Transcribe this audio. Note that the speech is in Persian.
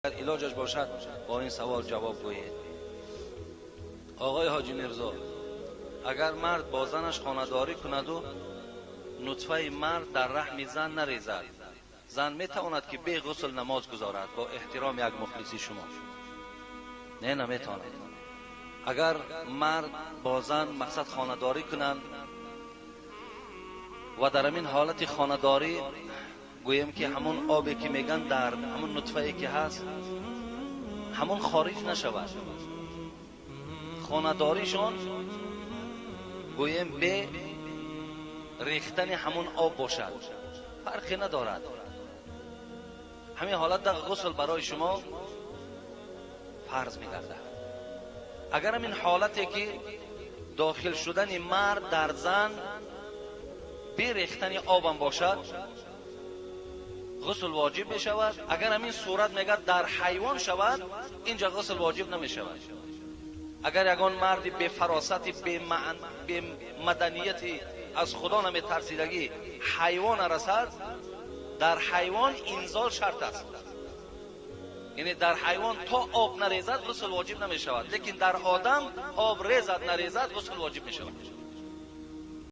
علاجش باشد با این سوال جواب گویید. آقای حاجی میرزا، اگر مرد با زنش خانه‌داری کند و نطفه مرد در رحم زن نریزد، زن میتواند که بی غسل نماز گذارد با احترام یک مخلصی شما؟ نه، نمیتواند. اگر مرد با زن مقصد خانه‌داری کنند و در همین حالت خانه‌داری گویم که همون آبی که میگن در همون نطفه‌ای که هست همون خارج نشود، خانه‌داریشون گویم به ریختن همون آب باشد، فرقی ندارد. همین حالت در غسل برای شما فرض می‌گردد. اگر همین حالتی که داخل شدن مرد در زن به ریختن آبم باشد غسل واجب می شود. اگر همین صورت میگه در حیوان شود، اینجا غسل واجب نمی شود. اگر یگان مرد به فراستی به مدنیتی از خدا نمی ترسیدگی حیوان رسد، در حیوان انزال شرط است، یعنی در حیوان تا آب نریزد غسل واجب نمی شود، لیکن در آدم آب ریزد نریزد غسل واجب می شود.